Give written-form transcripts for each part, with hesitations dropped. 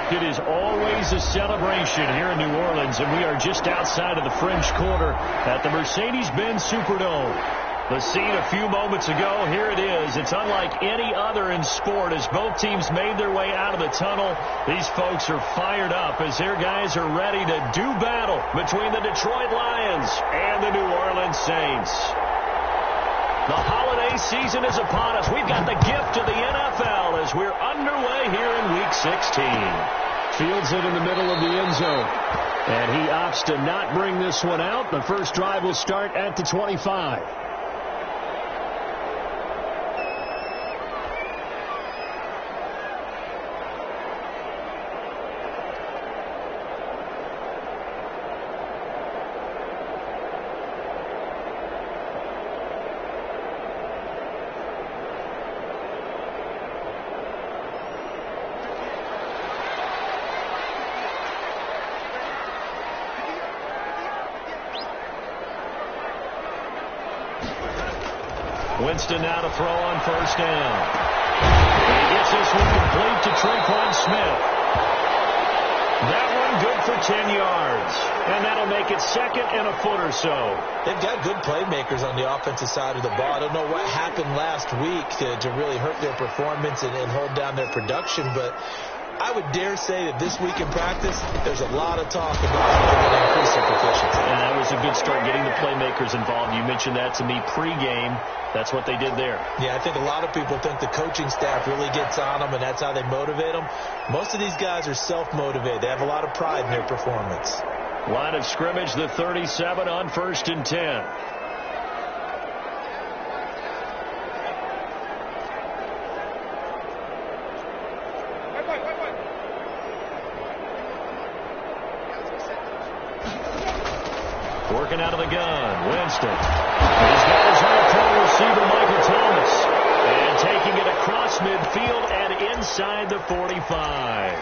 It is always a celebration here in New Orleans, and we are just outside of the French Quarter at the Mercedes-Benz Superdome. The scene a few moments ago, here it is. It's unlike any other in sport as both teams made their way out of the tunnel. These folks are fired up as their guys are ready to do battle between the Detroit Lions and the New Orleans Saints. The holiday season is upon us. We've got the gift of the NFL as we're underway here in Week 16. Fields it in the middle of the end zone. And he opts to not bring this one out. The first drive will start at the 25. Winston now to throw on first down. He gets this one complete to Tre'Quan Smith. That one good for 10 yards. And that'll make it second and a foot or so. They've got good playmakers on the offensive side of the ball. I don't know what happened last week to really hurt their performance and hold down their production, but I would dare say that this week in practice, there's a lot of talk about how they're going to increase their proficiency. And that was a good start, getting the playmakers involved. You mentioned that to me pregame. That's what they did there. Yeah, I think a lot of people think the coaching staff really gets on them, and that's how they motivate them. Most of these guys are self-motivated. They have a lot of pride in their performance. Line of scrimmage, the 37 on 1st and 10. Working out of the gun, Winston. He's got his all-pro receiver, Michael Thomas. And taking it across midfield and inside the 45.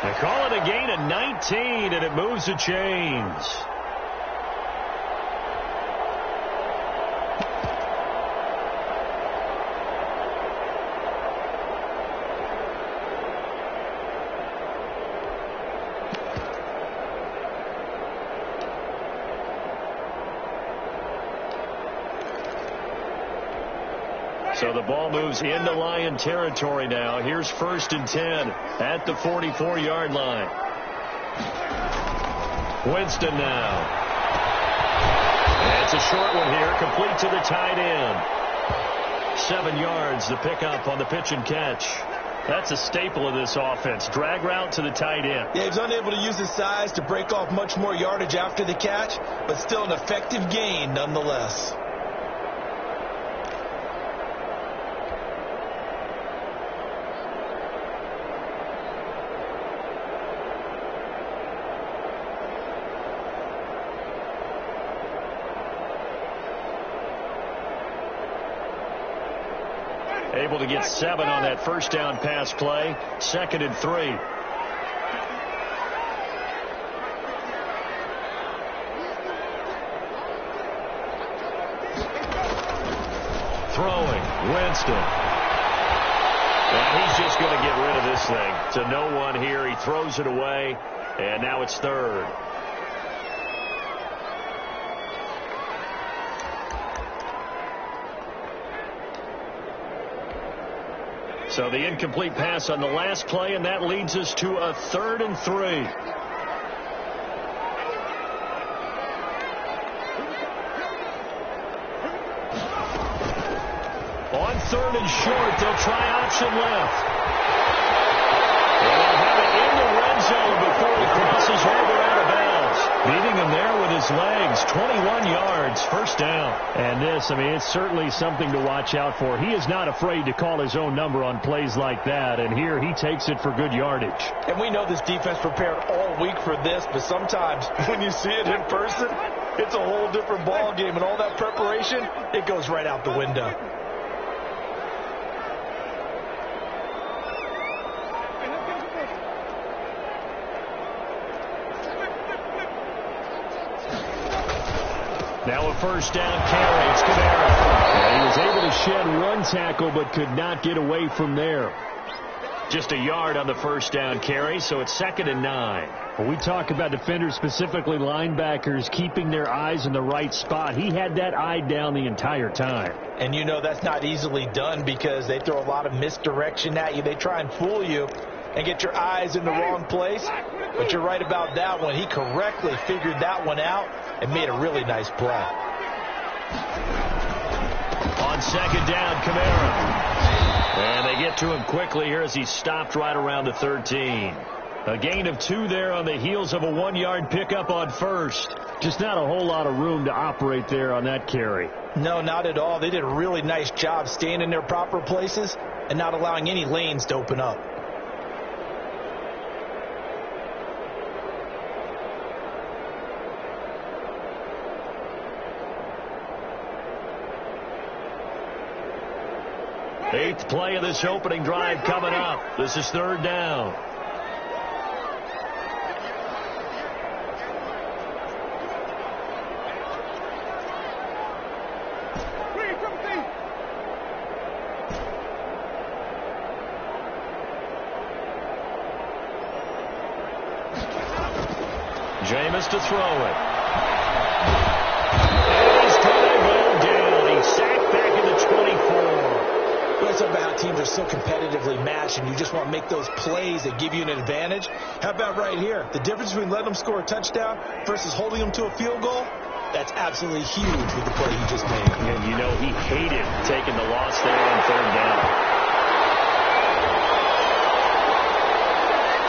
They call it a gain of 19, and it moves the chains. So the ball moves into Lion territory now. Here's 1st and 10 at the 44-yard line. Winston now. And it's a short one here, complete to the tight end. 7 yards, the pickup on the pitch and catch. That's a staple of this offense. Drag route to the tight end. Yeah, he's unable to use his size to break off much more yardage after the catch, but still an effective gain nonetheless. Able to get 7 on that first down pass play. 2nd and 3. Throwing, Winston. And he's just going to get rid of this thing. To no one here. He throws it away, and now it's 3rd. So the incomplete pass on the last play, and that leads us to a 3rd and 3. On 3rd and short, they'll try option left. And they'll have it in the red zone before he crosses over out of bounds. Beating him there with his legs. 21 yards, first down. And this, I mean, it's certainly something to watch out for. He is not afraid to call his own number on plays like that. And here he takes it for good yardage. And we know this defense prepared all week for this, but sometimes when you see it in person, it's a whole different ball game. And all that preparation, it goes right out the window. Now a first down carry. It's Kamara. And he was able to shed one tackle but could not get away from there. Just a yard on the first down carry, so it's 2nd and 9. When we talk about defenders, specifically linebackers, keeping their eyes in the right spot, he had that eye down the entire time. And you know that's not easily done because they throw a lot of misdirection at you. They try and fool you and get your eyes in the wrong place. But you're right about that one. He correctly figured that one out and made a really nice play. On 2nd down, Kamara. And they get to him quickly here as he stopped right around the 13. A gain of 2 there on the heels of a 1-yard pickup on first. Just not a whole lot of room to operate there on that carry. No, not at all. They did a really nice job staying in their proper places and not allowing any lanes to open up. Eighth play of this opening drive coming up. This is 3rd down. Jameis to throw it. And he's going to go down. He's sacked back in the 24. That's about teams are so competitively matched, and you just want to make those plays that give you an advantage. How about right here? The difference between letting them score a touchdown versus holding them to a field goal, that's absolutely huge with the play he just made. And you know he hated taking the loss there on 3rd down.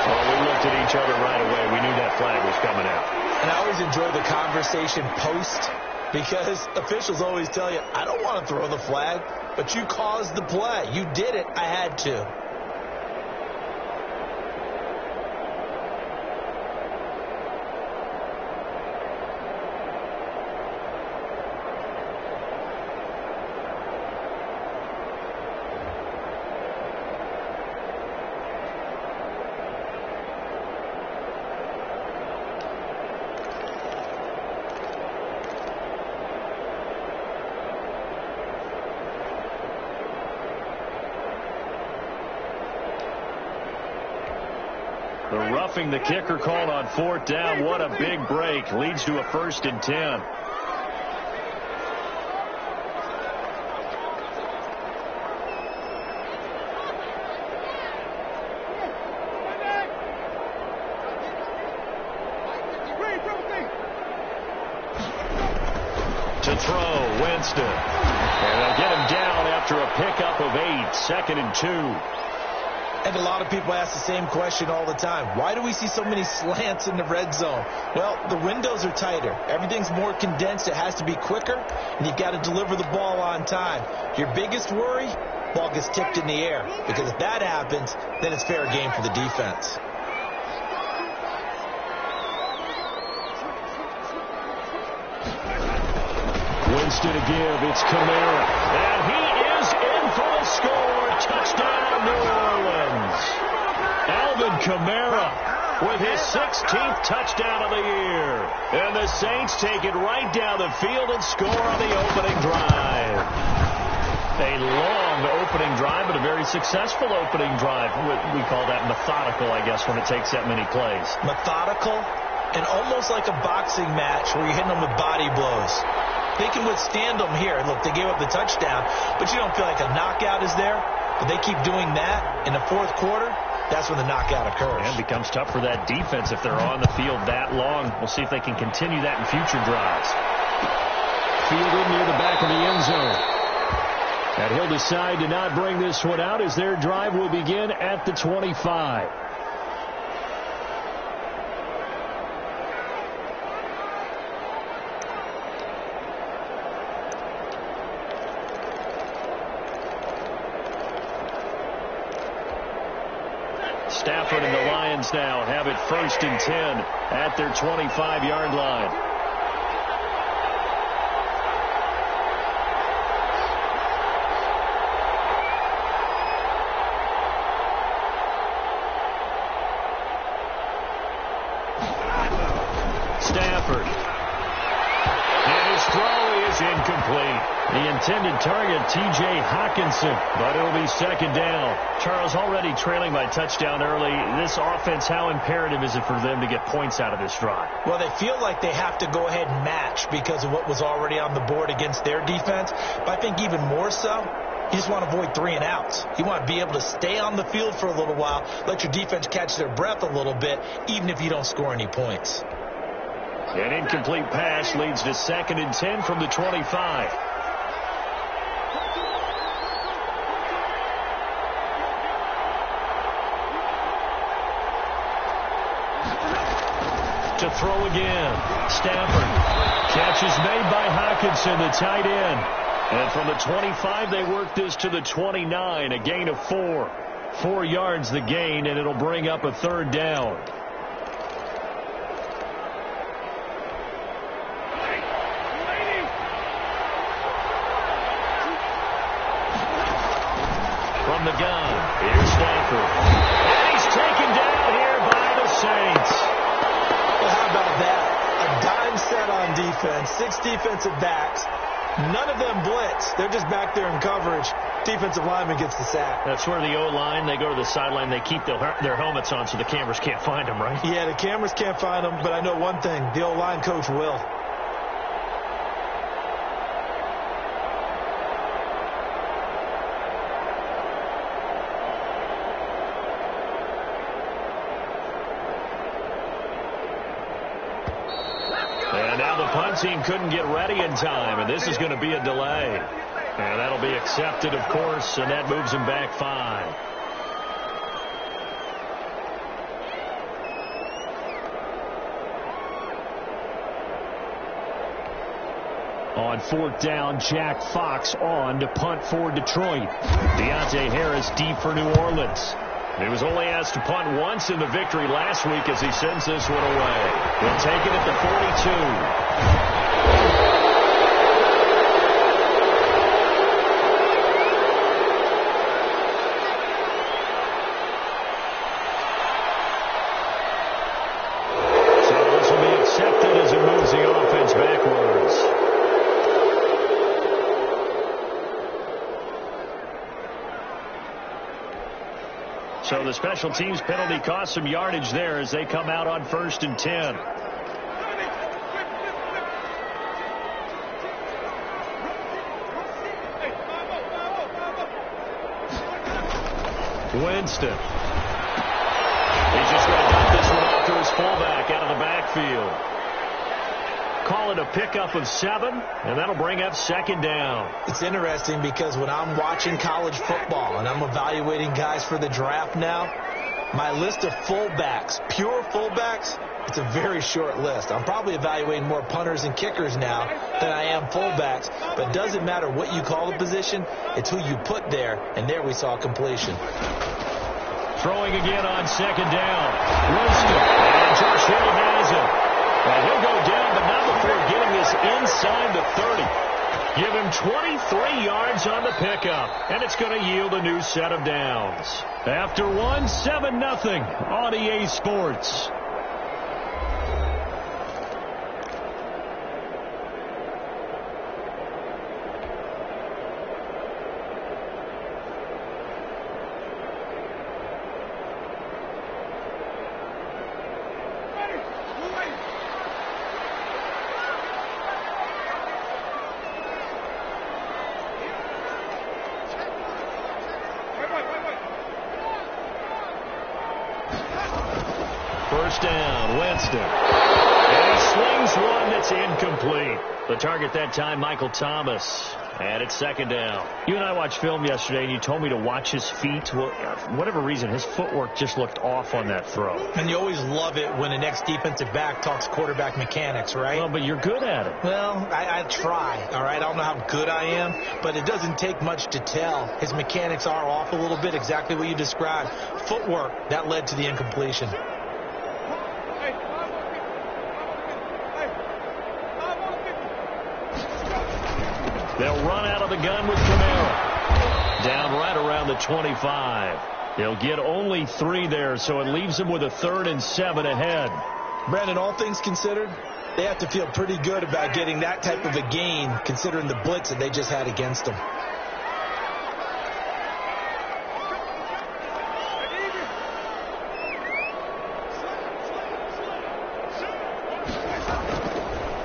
Well, we looked at each other right away. We knew that flag was coming out. And I always enjoy the conversation post because officials always tell you, I don't want to throw the flag, but you caused the play. You did it. I had to. The roughing the kicker called on 4th down. What a big break. Leads to a 1st and 10. To throw, Winston. And they'll get him down after a pickup of 8. 2nd and 2. And a lot of people ask the same question all the time. Why do we see so many slants in the red zone? Well, the windows are tighter. Everything's more condensed. It has to be quicker, and you've got to deliver the ball on time. Your biggest worry, ball gets tipped in the air. Because if that happens, then it's fair game for the defense. Winston to give. It's Kamara. And he is in for the score. Touchdown, New Orleans. Alvin Kamara with his 16th touchdown of the year. And the Saints take it right down the field and score on the opening drive. A long opening drive, but a very successful opening drive. We call that methodical, I guess, when it takes that many plays. Methodical and almost like a boxing match where you're hitting them with body blows. They can withstand them here. Look, they gave up the touchdown, but you don't feel like a knockout is there. But they keep doing that in the 4th quarter. That's when the knockout occurs. And it becomes tough for that defense if they're on the field that long. We'll see if they can continue that in future drives. Fielded near the back of the end zone. And he'll decide to not bring this one out as their drive will begin at the 25. Stafford and the Lions now have it 1st and 10 at their 25-yard line. Stafford. And his throw is It's incomplete. The intended target, T.J. Hawkinson, but it'll be second down. Charles, already trailing by touchdown early. This offense, how imperative is it for them to get points out of this drive? Well, they feel like they have to go ahead and match because of what was already on the board against their defense. But I think even more so, you just want to avoid 3 and outs. You want to be able to stay on the field for a little while, let your defense catch their breath a little bit, even if you don't score any points. An incomplete pass leads to 2nd and 10 from the 25. To throw again. Stafford. Catch is made by Hawkinson, the tight end. And from the 25, they work this to the 29, a gain of 4. 4 yards the gain, and it'll bring up a 3rd down. From the gun, here's Stafford. And he's taken down here by the Saints. Well, how about that? A dime set on defense, 6 defensive backs. None of them blitz. They're just back there in coverage. Defensive lineman gets the sack. That's where the O-line, they go to the sideline, they keep their helmets on so the cameras can't find them, right? Yeah, the cameras can't find them, but I know one thing. The O-line coach will. And now the punt team couldn't get ready in time, and this is going to be a delay. And that'll be accepted, of course, and that moves him back 5. On 4th down, Jack Fox on to punt for Detroit. Deontay Harris deep for New Orleans. He was only asked to punt once in the victory last week as he sends this one away. He'll take it at the 42. So the special teams penalty cost some yardage there as they come out on 1st and 10. Winston. He's just going to dump this one off to his fullback out of the backfield. Call it a pickup of 7, and that'll bring up 2nd down. It's interesting because when I'm watching college football and I'm evaluating guys for the draft now, my list of fullbacks, pure fullbacks, it's a very short list. I'm probably evaluating more punters and kickers now than I am fullbacks, but it doesn't matter what you call the position, it's who you put there, and there we saw completion. Throwing again on 2nd down. Winston, and Josh Hill has it. And he'll go down, but not before getting this inside the 30. Give him 23 yards on the pickup, and it's going to yield a new set of downs. After 1, 7-0 on EA Sports. First down, Winston. And he slings one that's incomplete. The target that time, Michael Thomas. And it's 2nd down. You and I watched film yesterday, and you told me to watch his feet. Well, for whatever reason, his footwork just looked off on that throw. And you always love it when an ex-defensive back talks quarterback mechanics, right? Well, but you're good at it. Well, I try, all right? I don't know how good I am, but it doesn't take much to tell. His mechanics are off a little bit, exactly what you described. Footwork, that led to the incompletion. They'll run out of the gun with Kamara. Down right around the 25. They'll get only 3 there, so it leaves them with a 3rd and 7 ahead. Brandon, all things considered, they have to feel pretty good about getting that type of a gain, considering the blitz that they just had against them.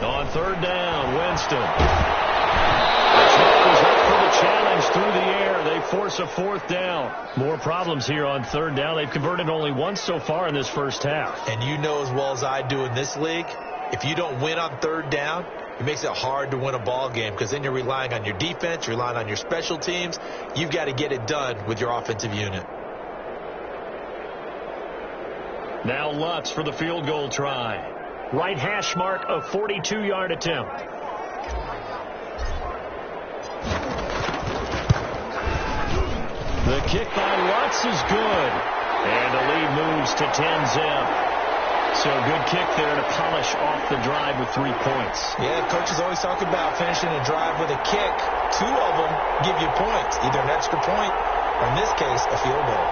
On third down, Winston. The throw is up for the challenge through the air. They force a fourth down. More problems here on third down. They've converted only once so far in this first half. And you know as well as I do in this league, if you don't win on third down, it makes it hard to win a ball game because then you're relying on your defense, you're relying on your special teams. You've got to get it done with your offensive unit. Now Lutz for the field goal try. Right hash mark, a 42-yard attempt. The kick by Lutz is good. And the lead moves to 10-zip. So good kick there to polish off the drive with 3 points. Yeah, coaches always talk about finishing a drive with a kick. 2 of them give you points, either an extra point or, in this case, a field goal.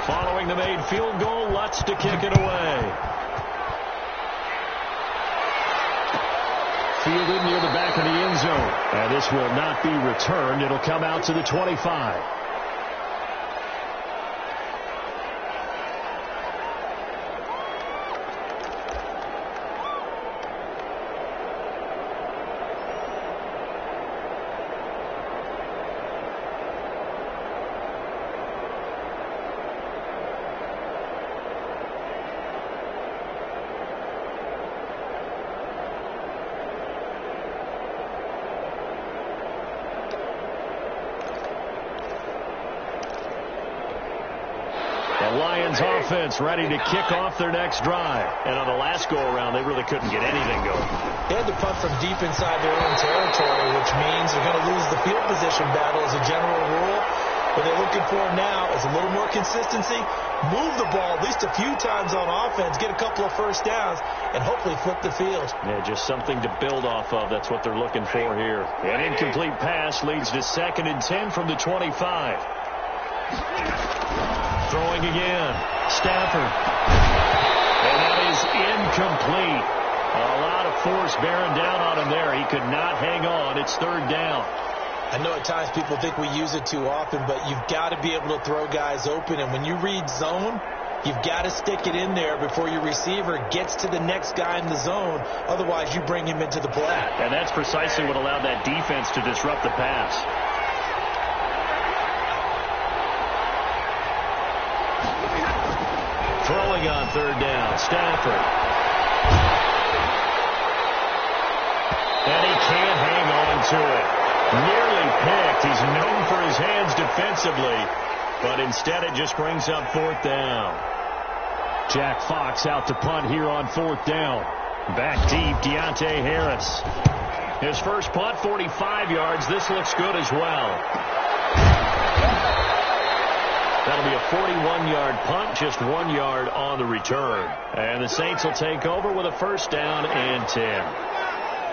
Following the made field goal, Lutz to kick it away. Fielded near the back of the end zone. And this will not be returned. It'll come out to the 25. Lions offense ready to kick off their next drive. And on the last go-around, they really couldn't get anything going. They had to punt from deep inside their own territory, which means they're going to lose the field position battle as a general rule. What they're looking for now is a little more consistency, move the ball at least a few times on offense, get a couple of first downs, and hopefully flip the field. Yeah, just something to build off of. That's what they're looking for here. An incomplete pass leads to 2nd and 10 from the 25. Throwing again. Stafford. And that is incomplete. A lot of force bearing down on him there. He could not hang on. It's 3rd down. I know at times people think we use it too often, but you've got to be able to throw guys open. And when you read zone, you've got to stick it in there before your receiver gets to the next guy in the zone. Otherwise, you bring him into the play. And that's precisely what allowed that defense to disrupt the pass. Throwing on 3rd down, Stafford. And he can't hang on to it. Nearly picked. He's known for his hands defensively, but instead it just brings up 4th down. Jack Fox out to punt here on 4th down. Back deep, Deontay Harris. His first punt, 45 yards. This looks good as well. That'll be a 41-yard punt, just 1 yard on the return. And the Saints will take over with a 1st down and 10.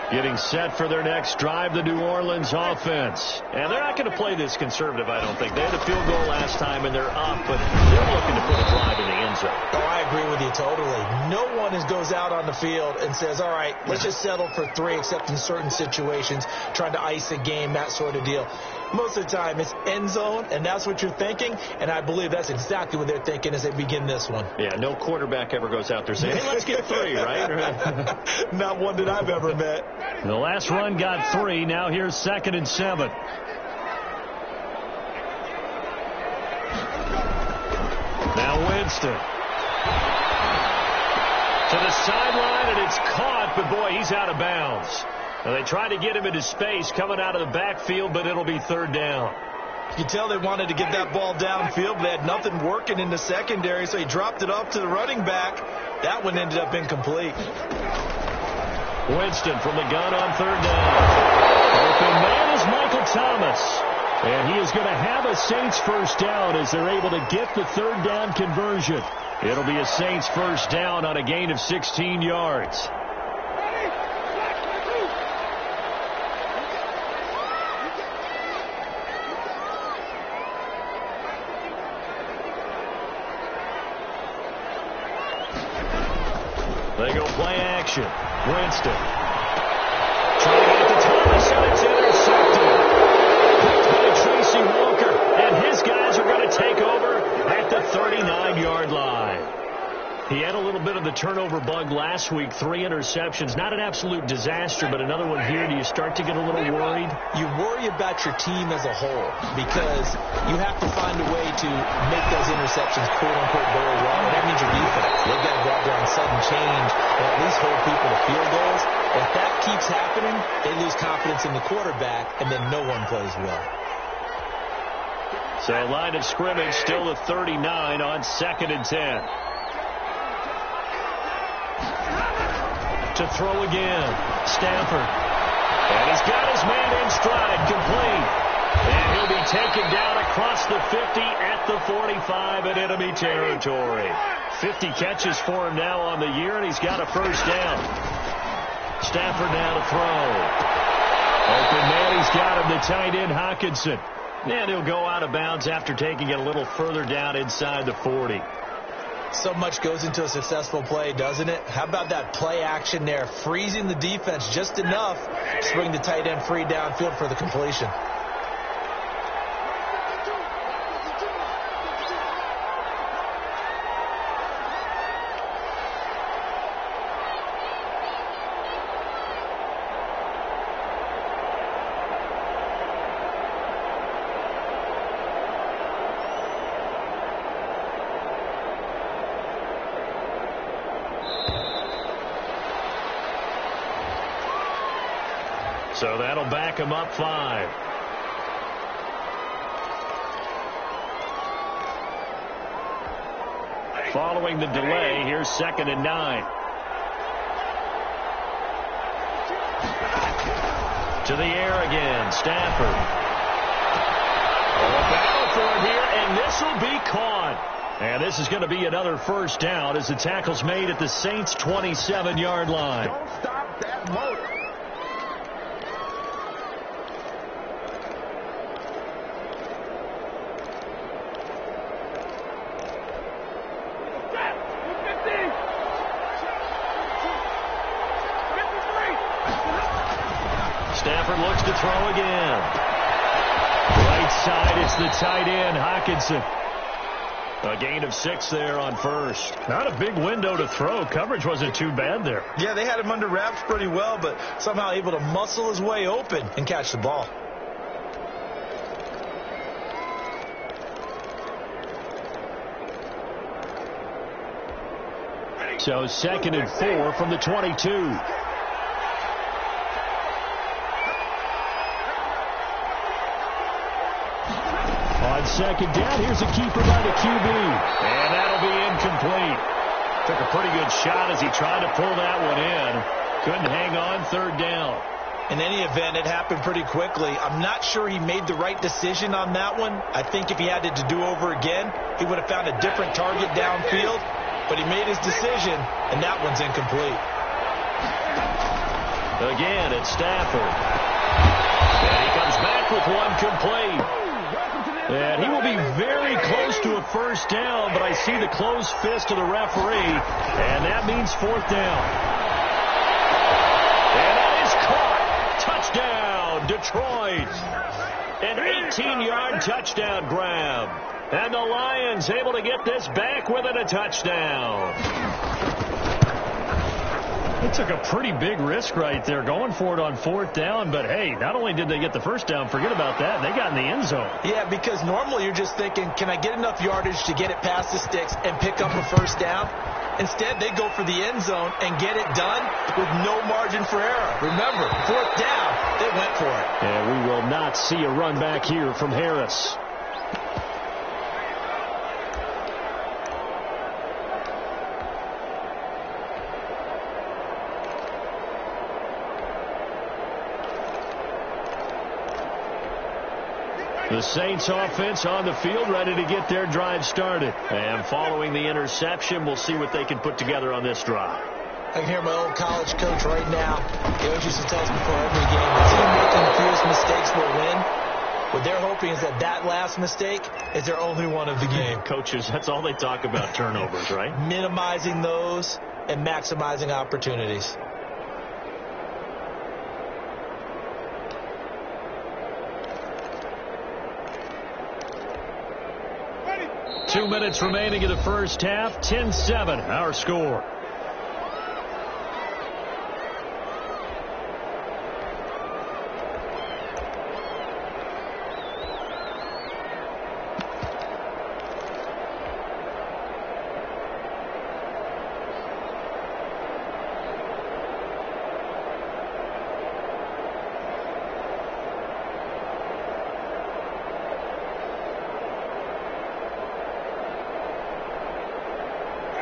Getting set for their next drive, the New Orleans offense. And they're not going to play this conservative, I don't think. They had a field goal last time, and they're up, but they're looking to put a drive in the end zone. Oh, I agree with you totally. No one goes out on the field and says, all right, let's just settle for 3, except in certain situations, trying to ice a game, that sort of deal. Most of the time, it's end zone, and that's what you're thinking, and I believe that's exactly what they're thinking as they begin this one. Yeah, no quarterback ever goes out there saying, hey, let's get 3, right? Not one that I've ever met. The last run got 3. Now here's 2nd and 7. Now Winston. To the sideline, and it's caught, but boy, he's out of bounds. And they tried to get him into space coming out of the backfield, but it'll be 3rd down. You can tell they wanted to get that ball downfield, but they had nothing working in the secondary, so he dropped it off to the running back. That one ended up incomplete. Winston from the gun on 3rd down. Open man is Michael Thomas. And he is going to have a Saints 1st down as they're able to get the 3rd down conversion. It'll be a Saints first down on a gain of 16 yards. They go play action. Winston. Trying to get to Thomas, and it's intercepted. Picked by Tracy Walker, and his guys are going to take over at the 39-yard line. He had a little bit of the turnover bug last week, 3 interceptions. Not an absolute disaster, but another one here. Do you start to get a little worried? You worry about your team as a whole because you have to find a way to make those interceptions, quote-unquote, go wrong. That means your defense. They've got to go out there on sudden change and at least hold people to field goals. If that keeps happening, they lose confidence in the quarterback, and then no one plays well. So line of scrimmage still the 39 on 2nd and 10. To throw again. Stafford. And he's got his man in stride, complete. And he'll be taken down across the 50 at the 45 in enemy territory. 50 catches for him now on the year, and he's got a first down. Stafford now to throw. Open man, he's got him, the tight end, Hockenson. And he'll go out of bounds after taking it a little further down inside the 40. So much goes into a successful play, doesn't it? How about that play action there? Freezing the defense just enough to bring the tight end free downfield for the completion. So that'll back him up 5. Following the delay, here's 2nd and 9. To the air again, Stafford. A battle for it here, and this will be caught. And this is going to be another first down as the tackle's made at the Saints' 27-yard line. Don't stop that motor. Stafford looks to throw again. Right side, it's the tight end, Hockenson. A gain of 6 there on first. Not a big window to throw. Coverage wasn't too bad there. Yeah, they had him under wraps pretty well, but somehow able to muscle his way open and catch the ball. So 2nd and 4 from the 22. On 2nd down, here's a keeper by the QB. And that'll be incomplete. Took a pretty good shot as he tried to pull that one in. Couldn't hang on 3rd down. In any event, it happened pretty quickly. I'm not sure he made the right decision on that one. I think if he had it to do over again, he would have found a different target downfield. But he made his decision, and that one's incomplete. Again, it's Stafford. And he comes back with one complete. And he will be very close to a first down, but I see the closed fist of the referee, and that means 4th down. And that is caught. Touchdown, Detroit. An 18-yard touchdown grab. And the Lions able to get this back within a touchdown. They took a pretty big risk right there going for it on 4th down. But, hey, not only did they get the first down, forget about that, they got in the end zone. Yeah, because normally you're just thinking, can I get enough yardage to get it past the sticks and pick up a first down? Instead, they go for the end zone and get it done with no margin for error. Remember, 4th down, they went for it. And we will not see a run back here from Harris. The Saints offense on the field, ready to get their drive started. And following the interception, we'll see what they can put together on this drive. I can hear my old college coach right now. He always used to tell us before every game, the team making the fewest mistakes will win. What they're hoping is that last mistake is their only one of the game. Coaches, that's all they talk about, turnovers, right? Minimizing those and maximizing opportunities. Ready. 2 minutes remaining in the first half. 10-7, our score.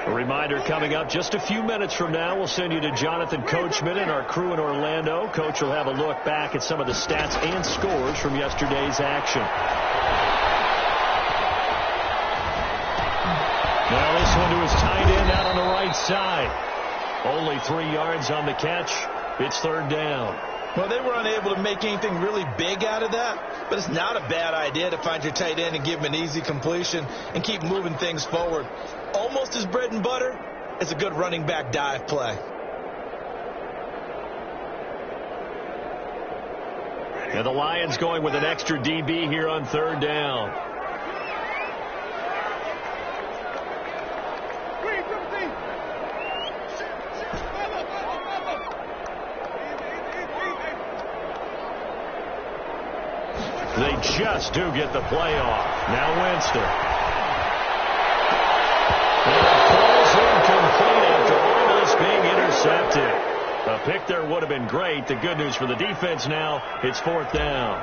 A reminder coming up just a few minutes from now, we'll send you to Jonathan Coachman and our crew in Orlando. Coach will have a look back at some of the stats and scores from yesterday's action. Now this one to his tight end out on the right side. Only 3 yards on the catch. It's third down. Well, they were unable to make anything really big out of that, but it's not a bad idea to find your tight end and give him an easy completion and keep moving things forward. Almost his bread and butter is a good running back dive play. And the Lions going with an extra DB here on third down. They just do get the play off. Now Winston. And it falls incomplete after almost being intercepted. A pick there would have been great. The good news for the defense now, it's fourth down.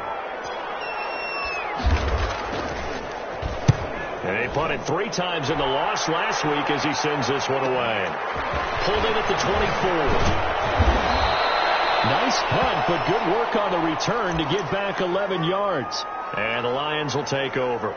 And they punted 3 times in the loss last week as he sends this one away. Pulled in at the 24. Nice punt, but good work on the return to get back 11 yards. And the Lions will take over.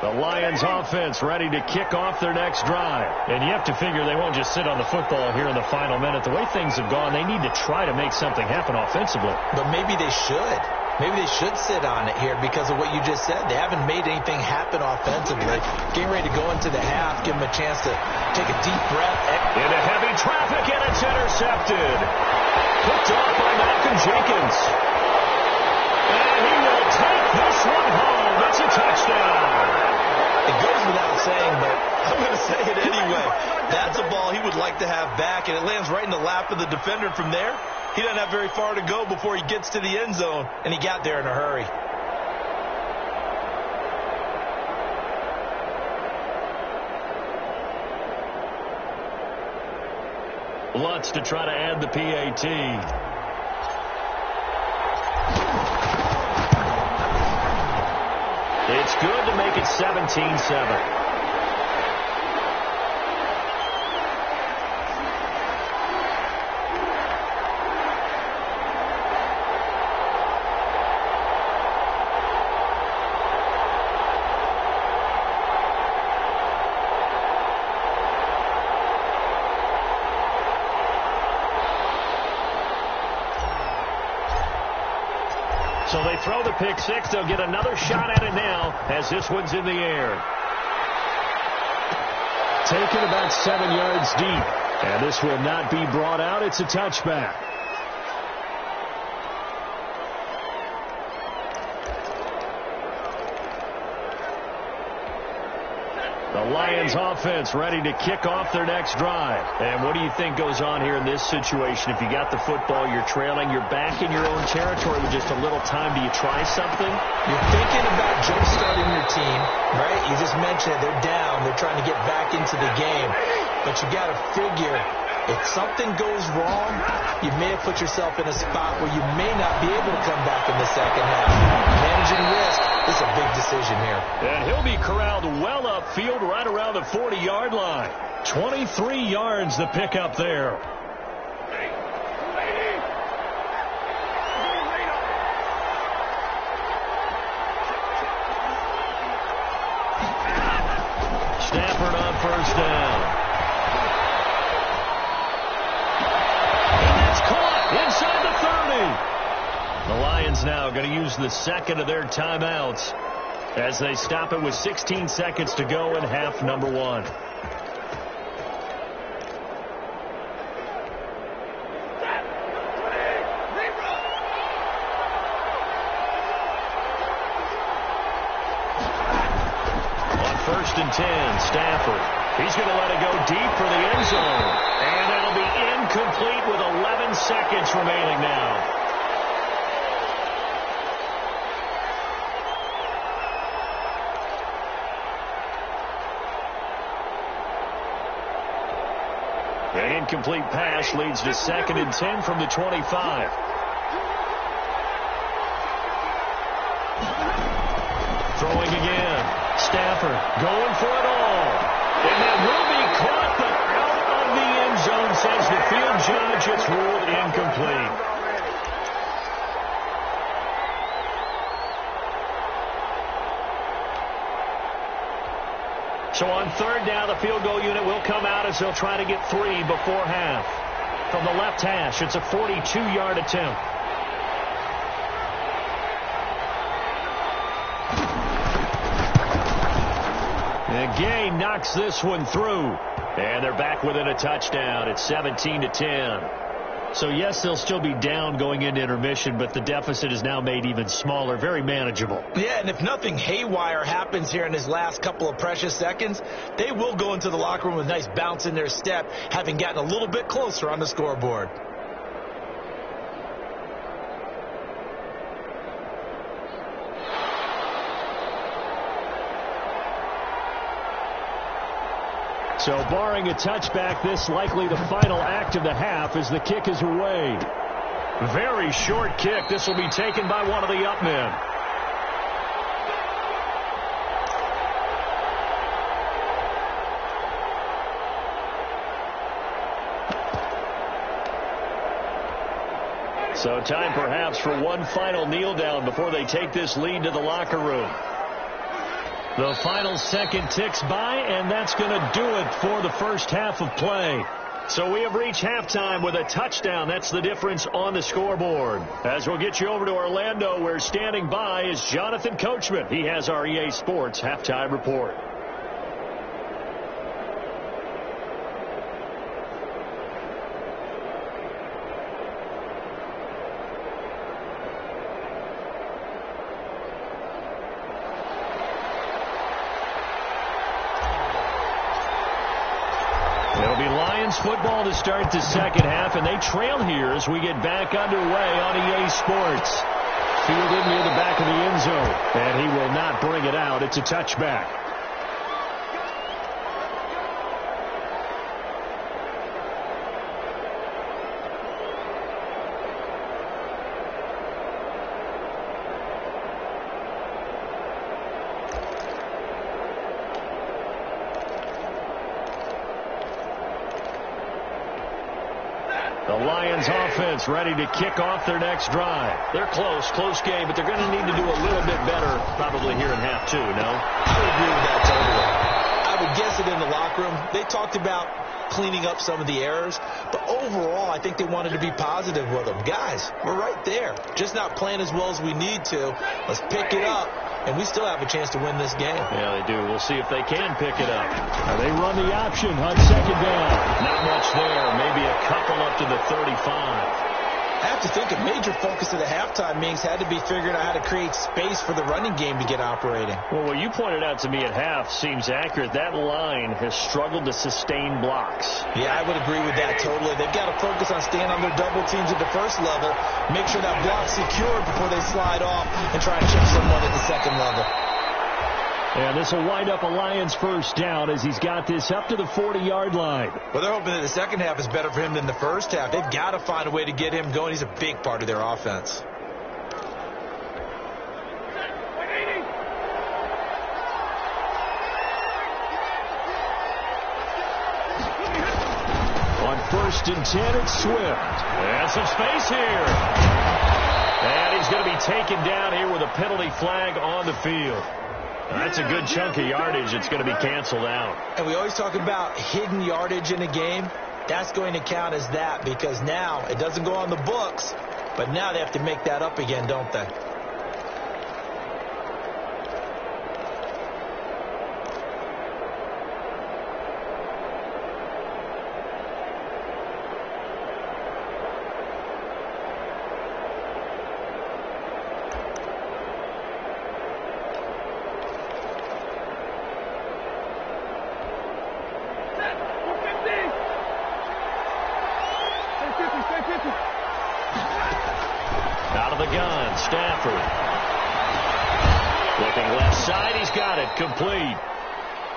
The Lions offense ready to kick off their next drive. And you have to figure they won't just sit on the football here in the final minute. The way things have gone, they need to try to make something happen offensively. But maybe they should. Maybe they should sit on it here because of what you just said. They haven't made anything happen offensively. Getting ready to go into the half, give them a chance to take a deep breath. Into heavy traffic, and it's intercepted. Picked off by Malcolm Jenkins. And he will take this one home. It's a touchdown. It goes without saying, but I'm going to say it anyway. That's a ball he would like to have back, and it lands right in the lap of the defender from there. He doesn't have very far to go before he gets to the end zone, and he got there in a hurry. Lutz to try to add the PAT. It's good to make it 17-7. So they throw the pick six. They'll get another shot at it now as this one's in the air. Taken about 7 yards deep. And this will not be brought out. It's a touchback. The Lions offense ready to kick off their next drive. And what do you think goes on here in this situation? If you got the football, you're trailing, you're back in your own territory with just a little time. Do you try something? You're thinking about jump-starting your team, right? You just mentioned it. They're down. They're trying to get back into the game. But you got to figure, if something goes wrong, you may have put yourself in a spot where you may not be able to come back in the second half. Managing risk. This is a big decision here. And he'll be corralled well upfield right around the 40-yard line. 23 yards the pickup there. Stafford on first down. And that's caught inside the 30. The Lions now going to use the second of their timeouts as they stop it with 16 seconds to go in half number one. First and 10, Stafford. He's going to let it go deep for the end zone. And it'll be incomplete with 11 seconds remaining now. The incomplete pass leads to 2nd and 10 from the 25. Throwing again. Stafford going for it all. And that will be caught, but out of the end zone, says the field judge. It's ruled incomplete. So on third down, the field goal unit will come out as they'll try to get 3 before half. From the left hash, it's a 42-yard attempt. And Gay knocks this one through. And they're back within a touchdown. It's 17-10. So, yes, they'll still be down going into intermission, but the deficit is now made even smaller, very manageable. Yeah, and if nothing haywire happens here in his last couple of precious seconds, they will go into the locker room with a nice bounce in their step, having gotten a little bit closer on the scoreboard. So barring a touchback, this likely the final act of the half as the kick is away. Very short kick. This will be taken by one of the up men. So time perhaps for one final kneel down before they take this lead to the locker room. The final second ticks by, and that's going to do it for the first half of play. So we have reached halftime with a touchdown. That's the difference on the scoreboard. As we'll get you over to Orlando, where standing by is Jonathan Coachman. He has our EA Sports halftime report. Football to start the second half, and they trail here as we get back underway on EA Sports. Fielded near the back of the end zone, and he will not bring it out. It's a touchback. The Lions offense ready to kick off their next drive. They're close game, but they're going to need to do a little bit better probably here in half two, no? I would agree with that totally. I would guess it in the locker room. They talked about cleaning up some of the errors, but overall I think they wanted to be positive with them. Guys, we're right there. Just not playing as well as we need to. Let's pick it up, and we still have a chance to win this game. Yeah, they do. We'll see if they can pick it up. They run the option on second down. Not much there. Maybe a couple up to the 35. I have to think a major focus of the halftime meetings had to be figuring out how to create space for the running game to get operating. Well, what you pointed out to me at half seems accurate. That line has struggled to sustain blocks. Yeah, I would agree with that totally. They've got to focus on staying on their double teams at the first level, make sure that block's secured before they slide off and try and chip someone at the second level. And this will wind up a Lions first down as he's got this up to the 40-yard line. Well, they're hoping that the second half is better for him than the first half. They've got to find a way to get him going. He's a big part of their offense. On first and 10, it's Swift. And some space here. And he's going to be taken down here with a penalty flag on the field. That's a good chunk of yardage that's going to be canceled out. And we always talk about hidden yardage in a game. That's going to count as that because now it doesn't go on the books, but now they have to make that up again, don't they? Out of the gun, Stafford. Looking left side, he's got it, complete.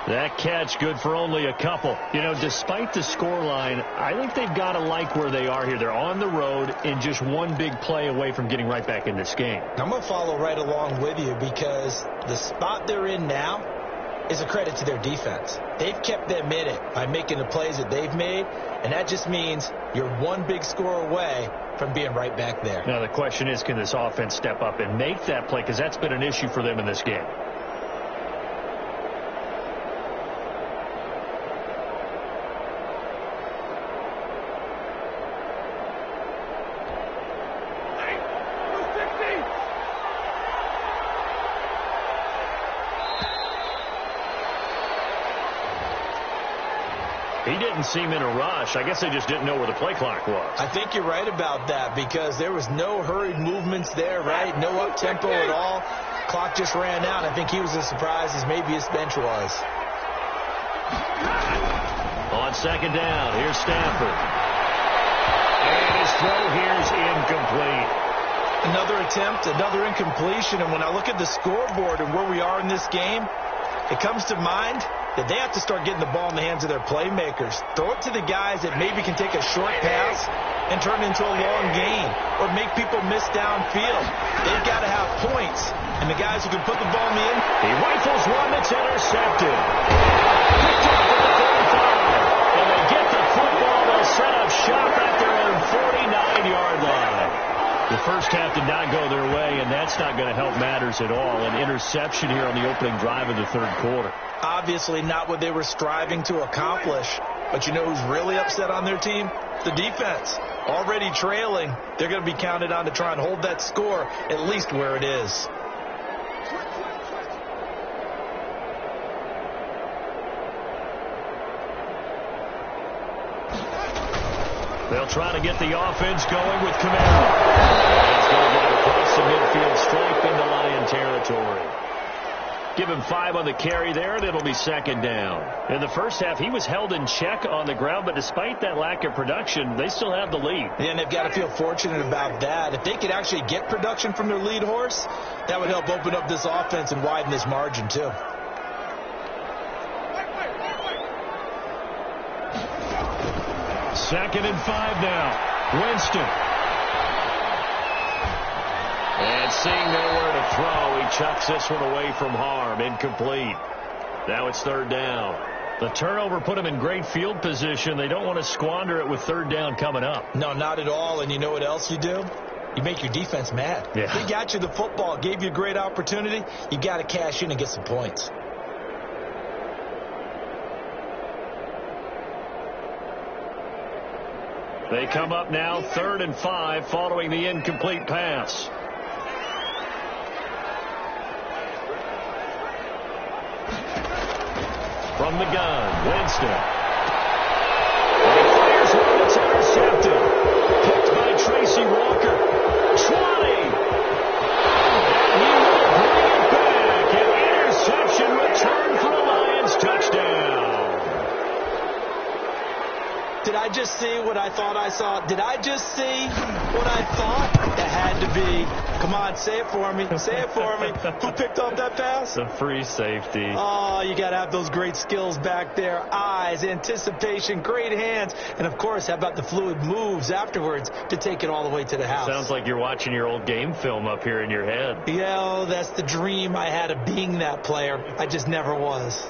That catch good for only a couple. You know, despite the scoreline, I think they've got to like where they are here. They're on the road and just one big play away from getting right back in this game. I'm going to follow right along with you because the spot they're in now is a credit to their defense. They've kept them in it by making the plays that they've made, and that just means you're one big score away from being right back there. Now the question is, can this offense step up and make that play? Because that's been an issue for them in this game. He didn't seem in a rush. I guess they just didn't know where the play clock was. I think you're right about that because there was no hurried movements there, right? No up-tempo at all. Clock just ran out. I think he was as surprised as maybe his bench was. On second down, here's Stafford. And his throw here's incomplete. Another attempt, another incompletion. And when I look at the scoreboard and where we are in this game, it comes to mind that they have to start getting the ball in the hands of their playmakers. Throw it to the guys that maybe can take a short pass and turn it into a long gain or make people miss downfield. They've got to have points. And the guys who can put the ball in the end. He rifles one that's intercepted. Picked up at the 45. And they get the football. They'll set up shop at their own 49-yard line. The first half did not go their way, and that's not going to help matters at all. An interception here on the opening drive of the third quarter. Obviously not what they were striving to accomplish. But you know who's really upset on their team? The defense. Already trailing. They're going to be counted on to try and hold that score at least where it is. They'll try to get the offense going with Camaro. He's going to get it across the midfield stripe into Lion territory. Give him 5 on the carry there, and it'll be second down. In the first half, he was held in check on the ground, but despite that lack of production, they still have the lead. Yeah, and they've got to feel fortunate about that. If they could actually get production from their lead horse, that would help open up this offense and widen this margin, too. Second and 5 now. Winston. And seeing nowhere to throw, he chucks this one away from harm. Incomplete. Now it's third down. The turnover put him in great field position. They don't want to squander it with third down coming up. No, not at all. And you know what else you do? You make your defense mad. Yeah. He got you the football, gave you a great opportunity. You got to cash in and get some points. They come up now, 3rd and 5, following the incomplete pass. From the gun, Winston. And he fires one that's intercepted. Picked by Tracy Walker. 20. And he will bring it back. An interception return for a Lions touchdown. Did I just see what I thought I saw? Did I just see what I thought? That had to be. Come on, say it for me. Say it for me. Who picked off that pass? The free safety. Oh, you got to have those great skills back there. Eyes, anticipation, great hands. And, of course, how about the fluid moves afterwards to take it all the way to the house? Sounds like you're watching your old game film up here in your head. Yeah, oh, that's the dream I had of being that player. I just never was.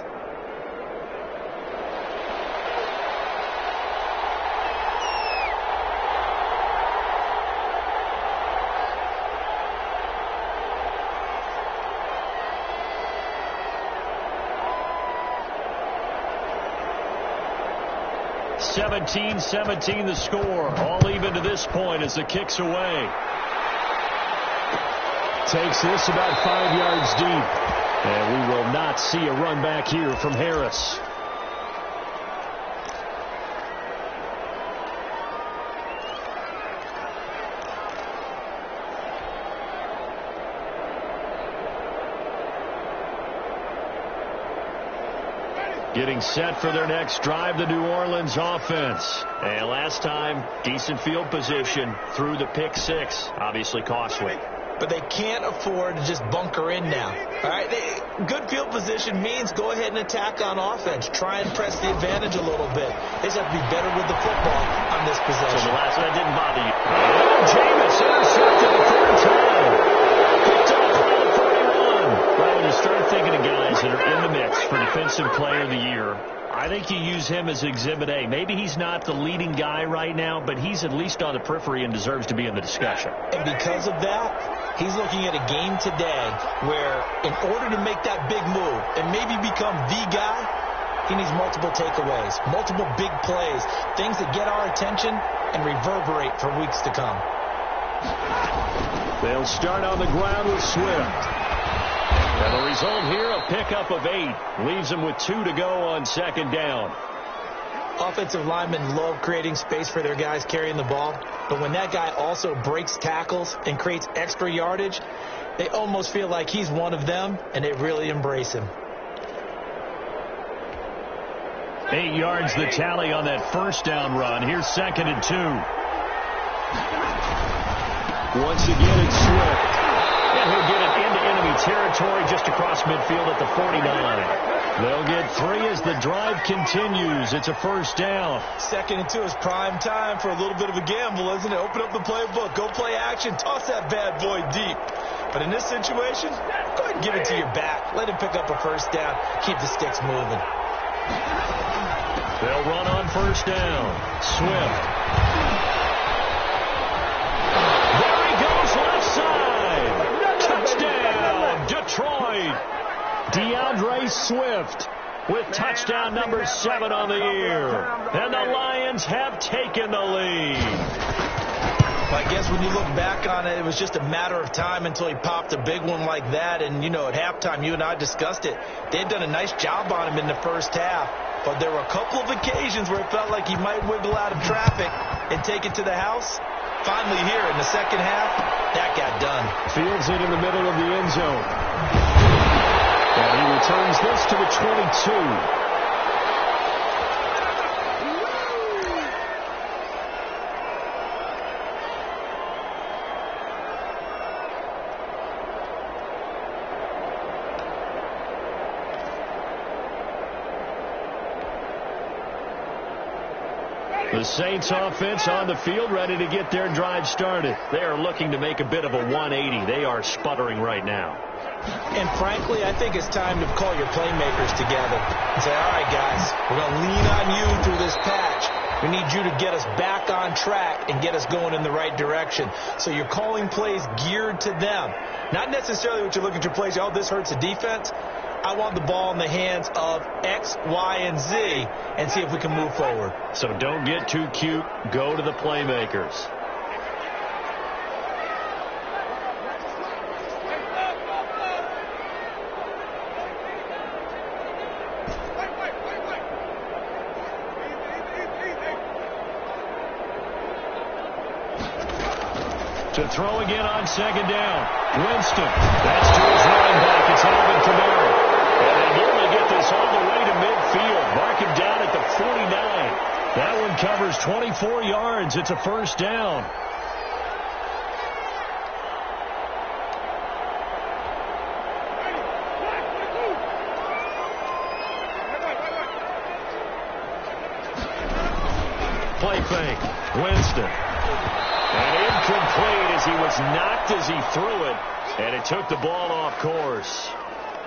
17-17 the score. All even to this point as the kick's away. Takes this about 5 yards deep. And we will not see a run back here from Harris. Getting set for their next drive, the New Orleans offense. And last time, decent field position through the pick six. Obviously costly. But they can't afford to just bunker in now. All right, good field position means go ahead and attack on offense. Try and press the advantage a little bit. They just have to be better with the football on this possession. So the last one didn't bother you. Jameis intercepted the third time. Picked up by the 41. Well, when you start thinking of guys that are in the mix for Defensive Player of the Year, I think you use him as Exhibit A. Maybe he's not the leading guy right now, but he's at least on the periphery and deserves to be in the discussion. And because of that, he's looking at a game today where in order to make that big move and maybe become the guy, he needs multiple takeaways, multiple big plays, things that get our attention and reverberate for weeks to come. They'll start on the ground with Swift. And the result here, a pickup of 8. Leaves them with 2 to go on second down. Offensive linemen love creating space for their guys carrying the ball. But when that guy also breaks tackles and creates extra yardage, they almost feel like he's one of them, and they really embrace him. 8 yards the tally on that first down run. Here's 2nd and 2. Once again, it's Swift. And he'll get it into enemy territory just across midfield at the 49. They'll get 3 as the drive continues. It's a first down. 2nd and 2 is prime time for a little bit of a gamble, isn't it? Open up the playbook. Go play action. Toss that bad boy deep. But in this situation, go ahead and give it to your back. Let him pick up a first down. Keep the sticks moving. They'll run on first down. Swift. There he goes left side. Touchdown, Detroit. DeAndre Swift with touchdown number 7 on the year. And the Lions have taken the lead. Well, I guess when you look back on it, it was just a matter of time until he popped a big one like that. And, you know, at halftime, you and I discussed it. They had done a nice job on him in the first half. But there were a couple of occasions where it felt like he might wiggle out of traffic and take it to the house. Finally here in the second half, that got done. Fields it in the middle of the end zone. And he returns this to the 22. The Saints offense on the field, ready to get their drive started. They are looking to make a bit of a 180. They are sputtering right now. And frankly, I think it's time to call your playmakers together and say, all right, guys, we're going to lean on you through this patch. We need you to get us back on track and get us going in the right direction. So you're calling plays geared to them. Not necessarily what you're looking to plays, oh, this hurts the defense. I want the ball in the hands of X, Y, and Z and see if we can move forward. So don't get too cute. Go to the playmakers. To throw again on second down. Winston. That's to his running back. It's Alvin Kamara. And they nearly get this all the way to midfield. Mark him down at the 49. That one covers 24 yards. It's a first down. Play fake. Winston. And incomplete as he was knocked as he threw it. And it took the ball off course.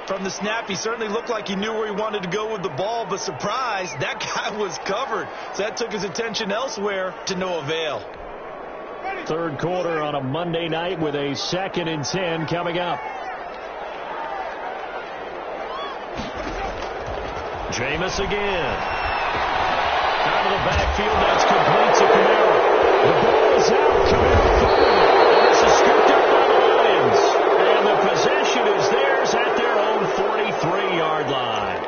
From the snap, he certainly looked like he knew where he wanted to go with the ball, but surprise, that guy was covered. So that took his attention elsewhere to no avail. Third quarter on a Monday night with a 2nd and 10 coming up. Jameis again. Out of the backfield, that's complete to Kamara. The ball is out. Kamara firing. This is scooped up by the Lions. And the possession is theirs at their own 43-yard line.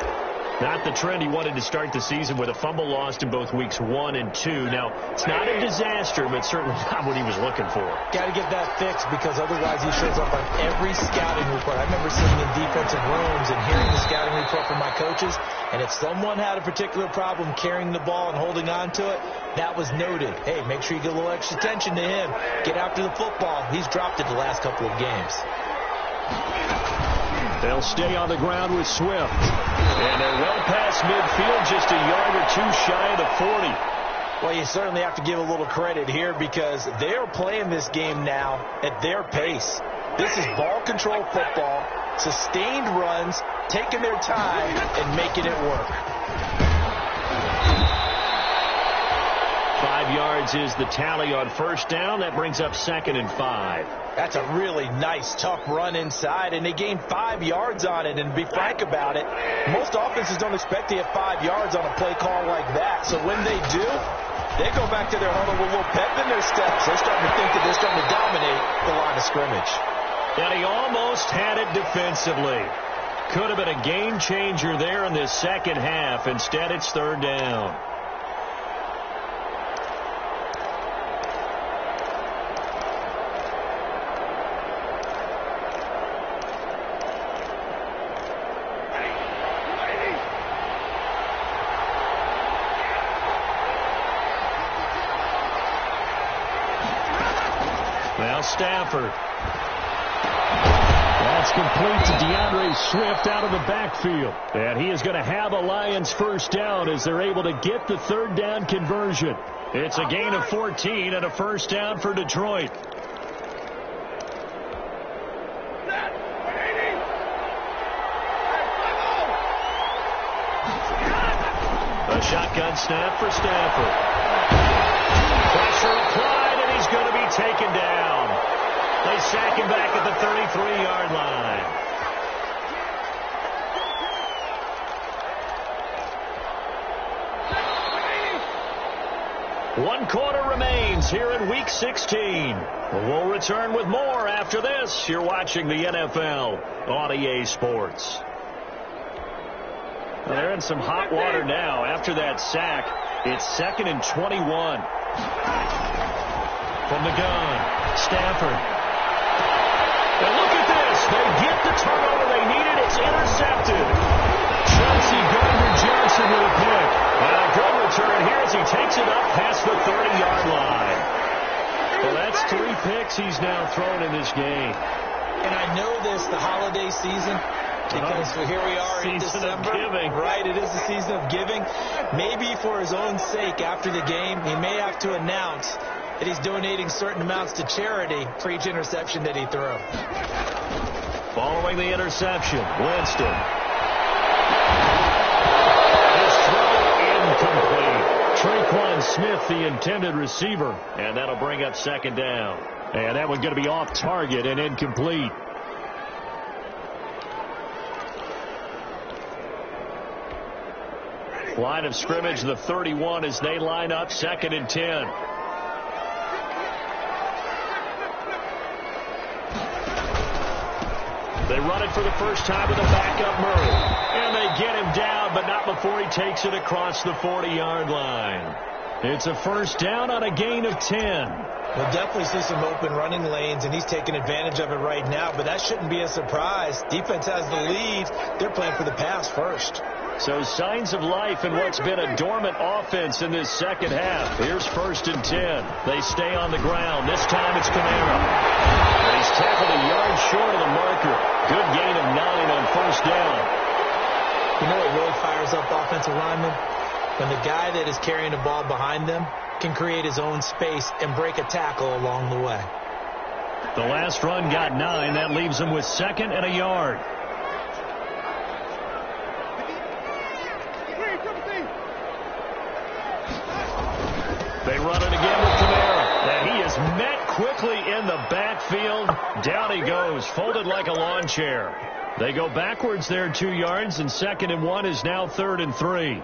Not the trend he wanted to start the season with a fumble lost in both weeks 1 and 2. Now, it's not a disaster, but certainly not what he was looking for. Got to get that fixed because otherwise he shows up on every scouting report. I remember sitting in defensive rooms and hearing the scouting report from my coaches, and if someone had a particular problem carrying the ball and holding on to it, that was noted. Hey, make sure you get a little extra attention to him. Get after the football. He's dropped it the last couple of games. They'll stay on the ground with Swift. And they're well past midfield, just a yard or two shy of the 40. Well, you certainly have to give a little credit here because they're playing this game now at their pace. This is ball control football, sustained runs, taking their time, and making it work. 5 yards is the tally on first down. That brings up 2nd and 5. That's a really nice, tough run inside, and they gained 5 yards on it. And to be frank about it, most offenses don't expect to get 5 yards on a play call like that. So when they do, they go back to their huddle with a little pep in their steps. They're starting to think that they're starting to dominate the line of scrimmage. And he almost had it defensively. Could have been a game changer there in this second half. Instead, it's 3rd down. Now Stafford. That's complete to DeAndre Swift out of the backfield. And he is going to have a Lions first down as they're able to get the 3rd down conversion. It's a gain of 14 and a first down for Detroit. A shotgun snap for Stafford. Pressure applied, and he's going to be taken down. They sack him back at the 33-yard line. One quarter remains here in Week 16. We'll return with more after this. You're watching the NFL on EA Sports. They're in some hot water now. After that sack, it's 2nd and 21. From the gun, Stafford. And look at this. They get the turnover they needed. It's intercepted. Chelsea Gardner-Johnson with a pick. And a good return here as he takes it up past the 30-yard line. Well, that's 3 picks he's now thrown in this game. And I know this, the holiday season, because here we are in December. Right, it is the season of giving. Maybe for his own sake, after the game, he may have to announce that he's donating certain amounts to charity for each interception that he threw. Following the interception, Winston. His throw incomplete. Traquan Smith, the intended receiver, and that'll bring up 2nd down. And that one going to be off target and incomplete. Line of scrimmage, the 31 as they line up, 2nd and 10. They run it for the first time with a backup Murray. And they get him down, but not before he takes it across the 40-yard line. It's a first down on a gain of 10. We'll definitely see some open running lanes, and he's taking advantage of it right now, but that shouldn't be a surprise. Defense has the lead. They're playing for the pass first. So signs of life in what's been a dormant offense in this second half. Here's 1st and 10. They stay on the ground. This time it's Kamara. And he's tackled a yard short of the marker. Good gain of 9 on first down. You know what really fires up offensive linemen? When the guy that is carrying the ball behind them can create his own space and break a tackle along the way. The last run got 9. That leaves them with 2nd and a yard. They run it again with Kamara. And he is met quickly in the backfield. Down he goes, folded like a lawn chair. They go backwards there 2 yards, and 2nd and 1 is now 3rd and 3.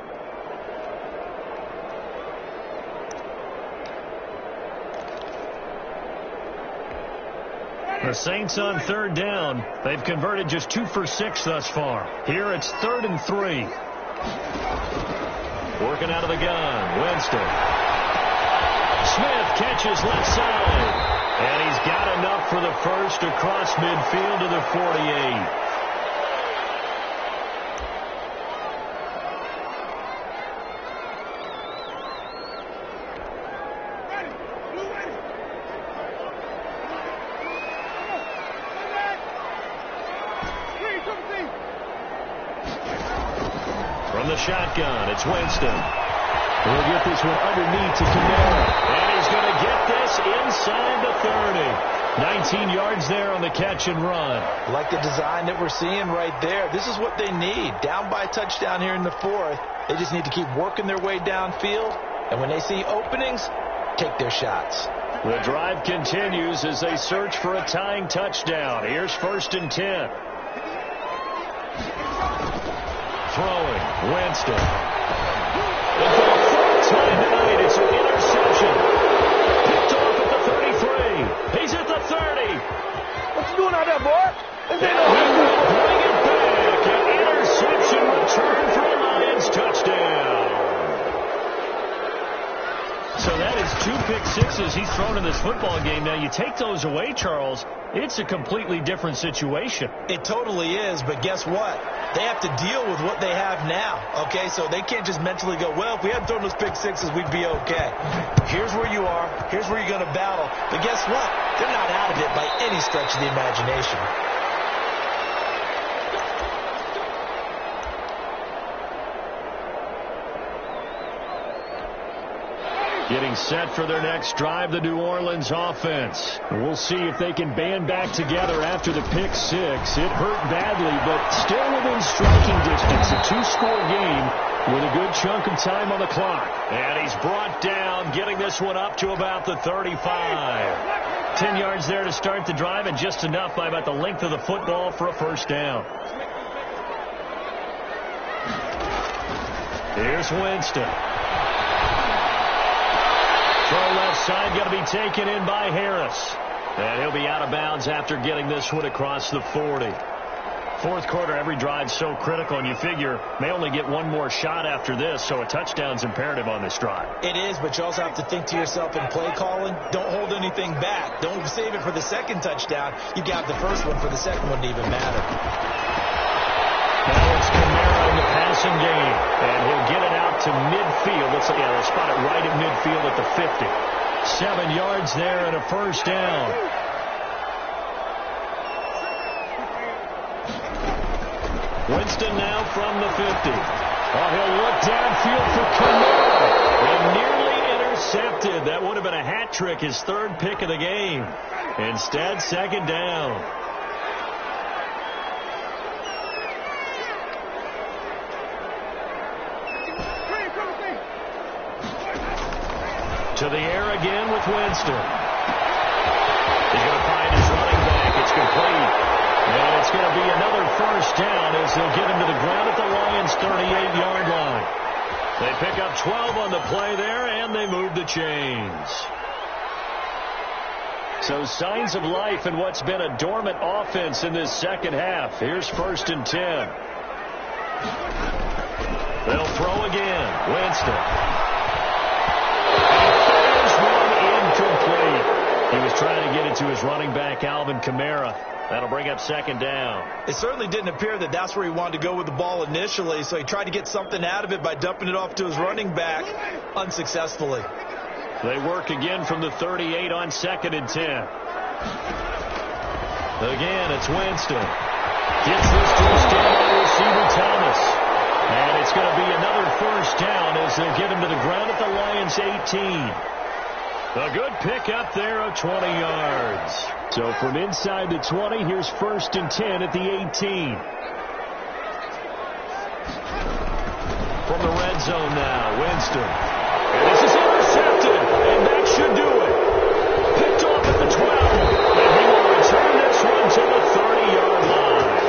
The Saints on third down. They've converted just 2 for 6 thus far. Here it's 3rd and 3. Working out of the gun. Winston. Smith catches left side. And he's got enough for the first across midfield to the 48. From the shotgun, it's Winston. He'll get this one underneath to Kamara. And he's going to get this inside the 30. 19 yards there on the catch and run. Like the design that we're seeing right there. This is what they need. Down by a touchdown here in the 4th. They just need to keep working their way downfield. And when they see openings, take their shots. The drive continues as they search for a tying touchdown. Here's 1st and 10. Throwing, Winston. And for the third time tonight, it's an interception. Picked off at the 33. He's at the 30. What you doing out there, boy? And he will bring it back. An interception return for a Lions touchdown. So that is 2 pick sixes he's thrown in this football game. Now, you take those away, Charles, it's a completely different situation. It totally is, but guess what? They have to deal with what they have now, okay? So they can't just mentally go, well, if we hadn't thrown those pick sixes, we'd be okay. Here's where you are. Here's where you're going to battle. But guess what? They're not out of it by any stretch of the imagination. Getting set for their next drive, the New Orleans offense. We'll see if they can band back together after the pick six. It hurt badly, but still within striking distance. A 2-score game with a good chunk of time on the clock. And he's brought down, getting this one up to about the 35. 10 yards there to start the drive, and just enough by about the length of the football for a first down. Here's Winston. Throw left side, going to be taken in by Harris. And he'll be out of bounds after getting this one across the 40. 4th quarter, every drive's so critical, and you figure may only get one more shot after this, so a touchdown's imperative on this drive. It is, but you also have to think to yourself in play calling, don't hold anything back. Don't save it for the second touchdown. You got the first one for the second one to even matter. Now it's Kamara in the passing game, and he'll get it out to midfield. Let's spot it right at midfield at the 50. 7 yards there and a first down. Winston now from the 50. Oh, he'll look downfield for Kamara. And nearly intercepted. That would have been a hat trick, his 3rd pick of the game. Instead, 2nd down. To the air again with Winston. He's going to find his running back. It's complete. And it's going to be another first down as they'll get him to the ground at the Lions' 38-yard line. They pick up 12 on the play there, and they move the chains. So signs of life in what's been a dormant offense in this second half. Here's 1st and 10. They'll throw again. Winston. Incomplete. He was trying to get it to his running back, Alvin Kamara. That'll bring up 2nd down. It certainly didn't appear that that's where he wanted to go with the ball initially, so he tried to get something out of it by dumping it off to his running back unsuccessfully. They work again from the 38 on 2nd and 10. Again, it's Winston. Gets this to his standout receiver, Thomas. And it's going to be another first down as they'll get him to the ground at the Lions' 18. A good pick up there of 20 yards. So from inside the 20, here's 1st and 10 at the 18. From the red zone now, Winston. And this is intercepted, and that should do it. Picked off at the 12, and he will return this one to the 30-yard line.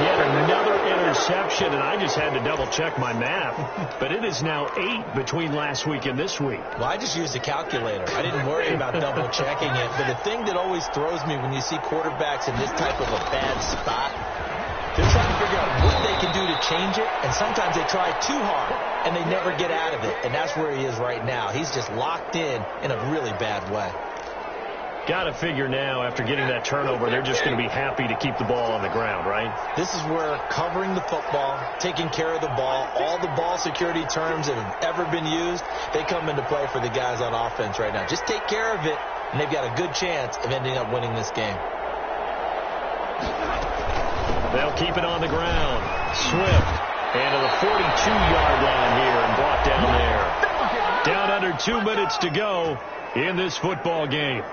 Yet another interception. interception, and I just had to double-check my math. But it is now 8 between last week and this week. Well, I just used a calculator. I didn't worry about double-checking it. But the thing that always throws me when you see quarterbacks in this type of a bad spot, they're trying to figure out what they can do to change it, and sometimes they try too hard, and they never get out of it. And that's where he is right now. He's just locked in a really bad way. Got to figure now, after getting that turnover, they're just going to be happy to keep the ball on the ground, right? This is where covering the football, taking care of the ball, all the ball security terms that have ever been used, they come into play for the guys on offense right now. Just take care of it, and they've got a good chance of ending up winning this game. They'll keep it on the ground. Swift, and to the 42-yard line here and brought down there. Down under 2 minutes to go in this football game.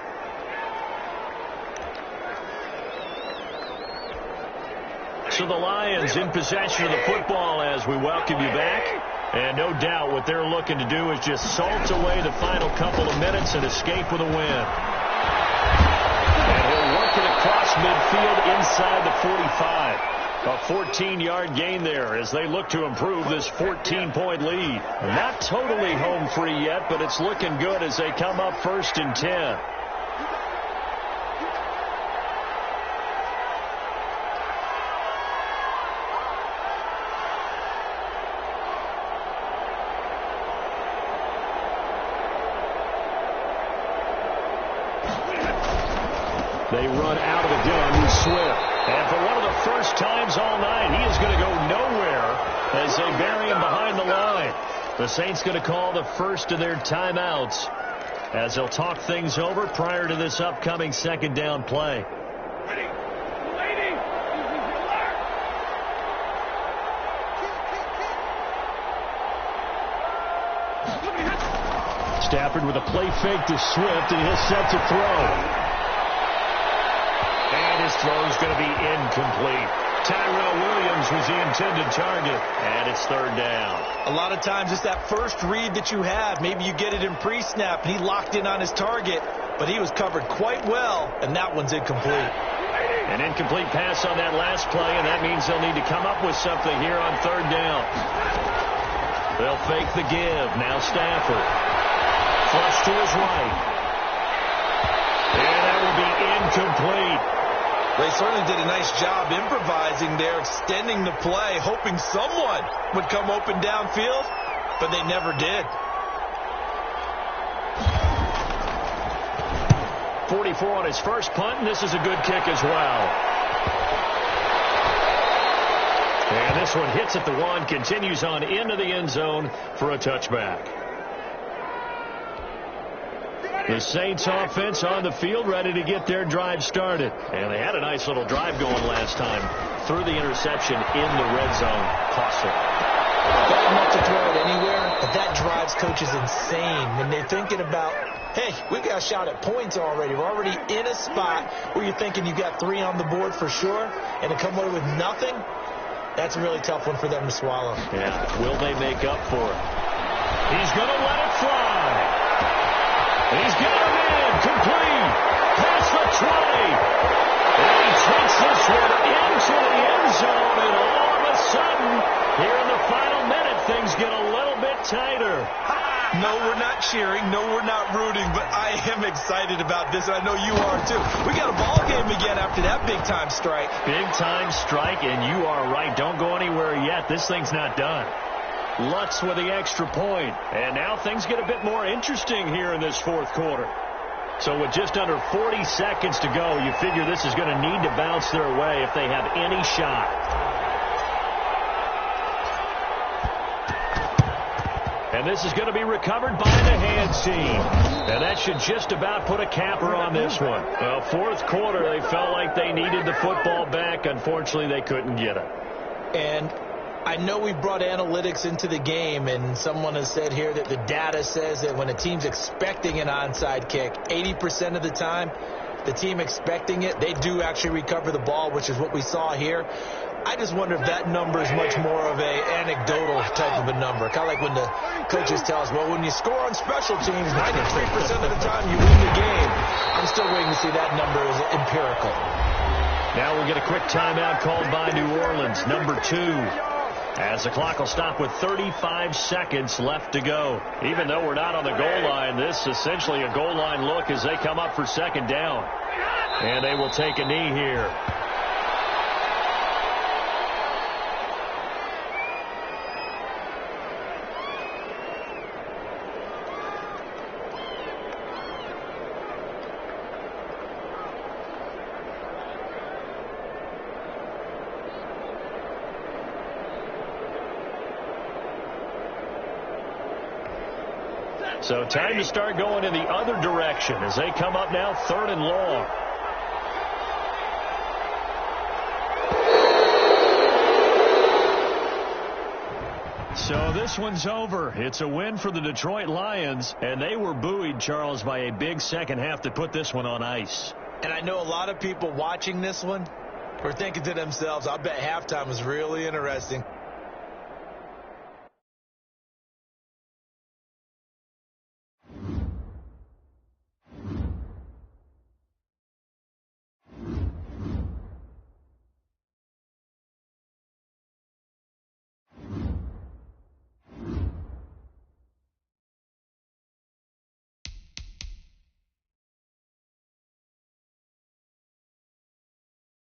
So the Lions in possession of the football as we welcome you back. And no doubt what they're looking to do is just salt away the final couple of minutes and escape with a win. And he'll work it across midfield inside the 45. A 14-yard gain there as they look to improve this 14-point lead. Not totally home free yet, but it's looking good as they come up 1st and 10. They run out of the gun with Swift. And for one of the first times all night, he is going to go nowhere as they bury him behind the line. The Saints going to call the first of their timeouts as they'll talk things over prior to this upcoming second down play. Stafford with a play fake to Swift, and he'll set to throw. And his throw is going to be incomplete. Tyrell Williams was the intended target, and it's 3rd down. A lot of times it's that first read that you have. Maybe you get it in pre-snap, and he locked in on his target, but he was covered quite well, and that one's incomplete. An incomplete pass on that last play, and that means they'll need to come up with something here on 3rd down. They'll fake the give. Now Stafford. Flush to his right. And that will be incomplete. They certainly did a nice job improvising there, extending the play, hoping someone would come open downfield, but they never did. 44 on his first punt, and this is a good kick as well. And this one hits at the 1, continues on into the end zone for a touchback. The Saints offense on the field ready to get their drive started. And they had a nice little drive going last time. Threw the interception in the red zone. Costly. Bad enough to throw it anywhere, but that drives coaches insane when they're thinking about, hey, we got a shot at points already. We're already in a spot where you're thinking you got 3 on the board for sure, and to come away with nothing, that's a really tough one for them to swallow. Yeah, will they make up for it? He's going to let it fly. He's got him in, complete, past the 20. And he takes this one into the end zone, and all of a sudden, here in the final minute, things get a little bit tighter. No, we're not cheering. No, we're not rooting, but I am excited about this, and I know you are too. We got a ball game again after that big-time strike. Big-time strike, and you are right. Don't go anywhere yet. This thing's not done. Lutz with the extra point. And now things get a bit more interesting here in this 4th quarter. So with just under 40 seconds to go, you figure this is going to need to bounce their way if they have any shot. And this is going to be recovered by the hands team. And that should just about put a capper on this one. Well, 4th quarter, they felt like they needed the football back. Unfortunately, they couldn't get it. And I know we brought analytics into the game, and someone has said here that the data says that when a team's expecting an onside kick, 80% of the time, the team expecting it, they do actually recover the ball, which is what we saw here. I just wonder if that number is much more of a anecdotal type of a number. Kind of like when the coaches tell us, well, when you score on special teams, 93% of the time you win the game. I'm still waiting to see that number as empirical. Now we'll get a quick timeout called by New Orleans, number 2. As the clock will stop with 35 seconds left to go. Even though we're not on the goal line, this is essentially a goal line look as they come up for second down. And they will take a knee here. So time to start going in the other direction as they come up now 3rd and long. So this one's over. It's a win for the Detroit Lions, and they were buoyed, Charles, by a big second half to put this one on ice. And I know a lot of people watching this one were thinking to themselves, I bet halftime was really interesting.